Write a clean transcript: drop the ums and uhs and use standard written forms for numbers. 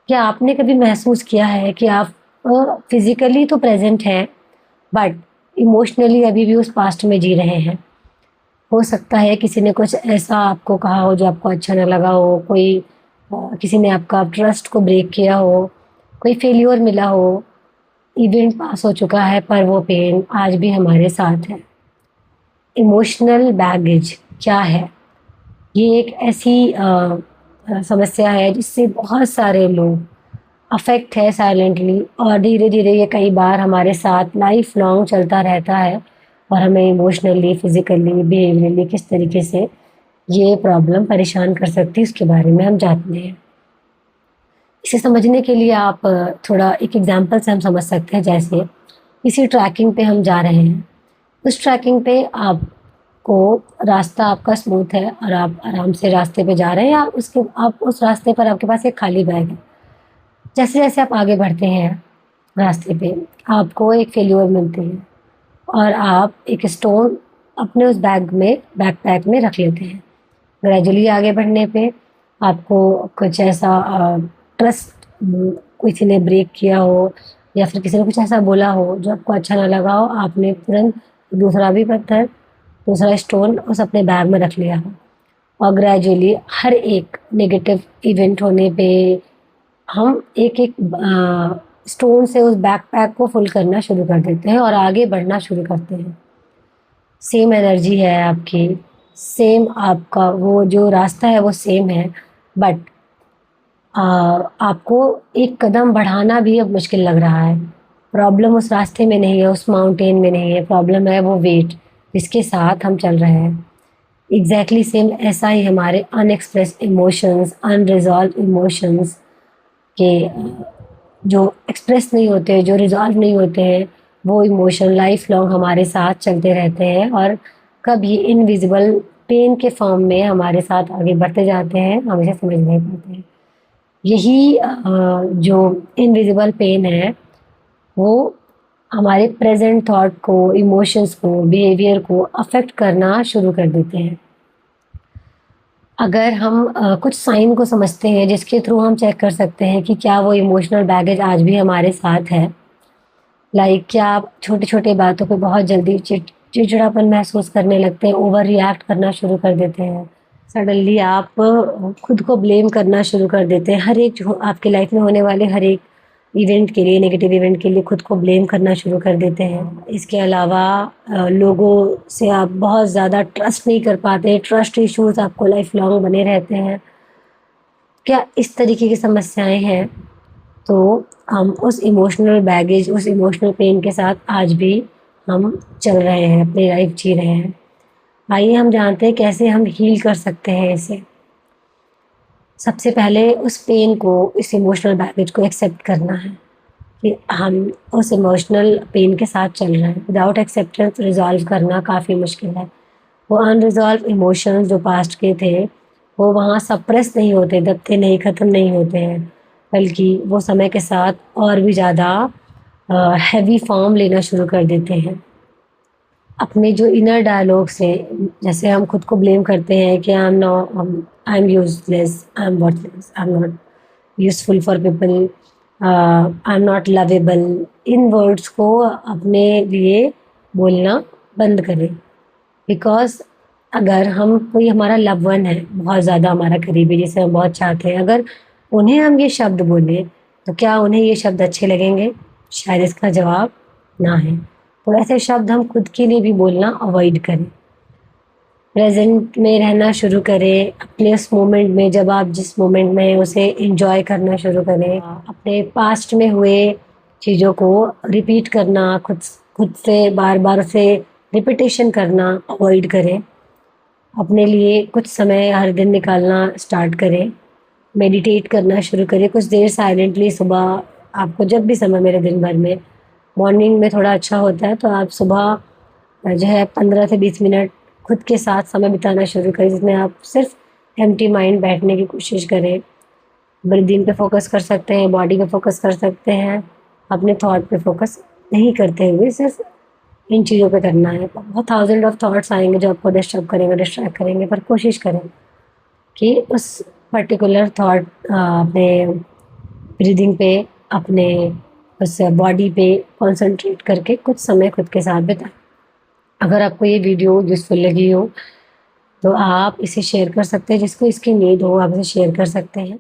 क्या आपने कभी महसूस किया है कि आप फिजिकली तो प्रेजेंट हैं बट इमोशनली अभी भी उस पास्ट में जी रहे हैं? हो सकता है किसी ने कुछ ऐसा आपको कहा हो जो आपको अच्छा ना लगा हो, कोई किसी ने आपका ट्रस्ट को ब्रेक किया हो, कोई फेल्योर मिला हो, इवेंट पास हो चुका है पर वो पेन आज भी हमारे साथ है। इमोशनल बैगेज क्या है? ये एक ऐसी समस्या है जिससे बहुत सारे लोग अफेक्ट है साइलेंटली, और धीरे धीरे ये कई बार हमारे साथ लाइफ लॉन्ग चलता रहता है और हमें इमोशनली, फिजिकली, बिहेवियरली किस तरीके से ये प्रॉब्लम परेशान कर सकती है उसके बारे में हम जानते हैं। इसे समझने के लिए आप थोड़ा एक एग्जांपल से हम समझ सकते हैं। जैसे किसी ट्रैकिंग पे हम जा रहे हैं, उस ट्रैकिंग पे आपको रास्ता आपका स्मूथ है और आप आराम से रास्ते पे जा रहे हैं, आप उस रास्ते पर आपके पास एक खाली बैग है। जैसे-जैसे आप आगे बढ़ते हैं रास्ते पे, आपको एक फेल्योर मिलती है और आप एक स्टोन अपने उस बैकपैक में रख लेते हैं। ग्रेजुअली आगे बढ़ने पे आपको कुछ ऐसा ट्रस्ट किसी ने ब्रेक किया हो या फिर किसी ने कुछ ऐसा बोला हो जो आपको अच्छा ना लगा हो, आपने तुरंत दूसरा भी पत्थर, दूसरा स्टोन उस अपने बैग में रख लिया हो। और ग्रेजुअली हर एक नेगेटिव इवेंट होने पे हम एक-एक स्टोन से उस बैकपैक को फुल करना शुरू कर देते हैं और आगे बढ़ना शुरू करते हैं। सेम एनर्जी है आपकी, सेम आपका वो जो रास्ता है वो सेम है, बट आपको एक कदम बढ़ाना भी अब मुश्किल लग रहा है। प्रॉब्लम उस रास्ते में नहीं है, उस माउंटेन में नहीं है, प्रॉब्लम है वो वेट जिसके साथ हम चल रहे हैं। एग्ज़ैक्टली सेम ऐसा ही हमारे अनएक्सप्रेस्ड इमोशंस, अनरिज़ॉल्व्ड इमोशंस के जो एक्सप्रेस नहीं होते, जो रिज़ॉल्व नहीं होते हैं, वो इमोशन लाइफ लॉन्ग हमारे साथ चलते रहते हैं और कभी इनविजिबल पेन के फॉर्म में हमारे साथ आगे बढ़ते जाते हैं, हम इसे समझ नहीं पाते हैं। यही जो इनविजिबल पेन है, वो हमारे प्रेज़ेंट थॉट को, इमोशंस को, बिहेवियर को अफ़ेक्ट करना शुरू कर देते हैं। अगर हम कुछ साइन को समझते हैं जिसके थ्रू हम चेक कर सकते हैं कि क्या वो इमोशनल बैगेज आज भी हमारे साथ है। लाइक क्या आप छोटी-छोटी बातों पे बहुत जल्दी चिड़चिड़ापन महसूस करने लगते हैं, ओवर रिएक्ट करना शुरू कर देते हैं। सडनली आप खुद को ब्लेम करना शुरू कर देते हैं। हर एक जो आपकी लाइफ में होने वाले हर एक इवेंट के लिए, नेगेटिव इवेंट के लिए खुद को ब्लेम करना शुरू कर देते हैं। इसके अलावा लोगों से आप बहुत ज़्यादा ट्रस्ट नहीं कर पाते, ट्रस्ट इश्यूज़ आपको लाइफ लॉन्ग बने रहते हैं। क्या इस तरीके की समस्याएँ हैं, तो हम उस इमोशनल बैगेज, उस इमोशनल पेन के साथ आज भी हम चल रहे हैं, अपनी लाइफ जी रहे हैं। आइए हम जानते हैं कैसे हम हील कर सकते हैं इसे। सबसे पहले उस पेन को, इस इमोशनल बैगेज को एक्सेप्ट करना है कि हम उस इमोशनल पेन के साथ चल रहे हैं। विदाउट एक्सेप्टेंस रिज़ॉल्व करना काफ़ी मुश्किल है। वो अनरिज़ॉल्व इमोशंस जो पास्ट के थे, वो वहाँ सप्रेस नहीं होते, दबते नहीं, ख़त्म नहीं होते हैं, बल्कि वो समय के साथ और भी ज़्यादा हैवी फॉर्म लेना शुरू कर देते हैं। अपने जो इनर डायलॉग से, जैसे हम खुद को ब्लेम करते हैं कि I am useless, I am worthless, I am not useful for people, I am not lovable. In words को अपने लिए बोलना बंद करें। बिकॉज़ अगर हम, कोई हमारा लव्ड वन है, बहुत ज़्यादा हमारा करीबी जिसे हम बहुत चाहते हैं, अगर उन्हें हम ये शब्द बोलें, तो क्या उन्हें ये शब्द अच्छे लगेंगे? शायद इसका जवाब ना है। तो ऐसे शब्द हम खुद के लिए भी बोलना अवॉइड करें। प्रेज़ेंट में रहना शुरू करें, अपने उस मोमेंट में, जब आप जिस मोमेंट में हैं उसे एन्जॉय करना शुरू करें। अपने पास्ट में हुए चीज़ों को रिपीट करना, खुद से बार-बार उसे रिपिटिशन करना अवॉइड करें। अपने लिए कुछ समय हर दिन निकालना स्टार्ट करें। मेडिटेट करना शुरू करें, कुछ देर साइलेंटली सुबह, आपको जब भी समय मिले दिन भर में, मॉर्निंग में थोड़ा अच्छा होता है तो आप सुबह जो है 15 से 20 मिनट खुद के साथ समय बिताना शुरू करें, जिसमें आप सिर्फ एम्प्टी माइंड बैठने की कोशिश करें। ब्रीदिंग पे फोकस कर सकते हैं, बॉडी पे फोकस कर सकते हैं, अपने थॉट पे फोकस नहीं करते हुए सिर्फ इन चीज़ों पे करना है। बहुत थाउज़ेंड ऑफ थॉट्स आएँगे जो आपको डिस्टर्ब करेंगे, डिस्ट्रैक्ट करेंगे, पर कोशिश करें कि उस पर्टिकुलर थॉट अपने ब्रीदिंग पे, अपने उस बॉडी पे कंसंट्रेट करके कुछ समय खुद के साथ बिताएं। अगर आपको ये वीडियो यूज़फुल लगी हो तो आप इसे शेयर कर सकते हैं, जिसको इसकी नीड हो आप इसे शेयर कर सकते हैं।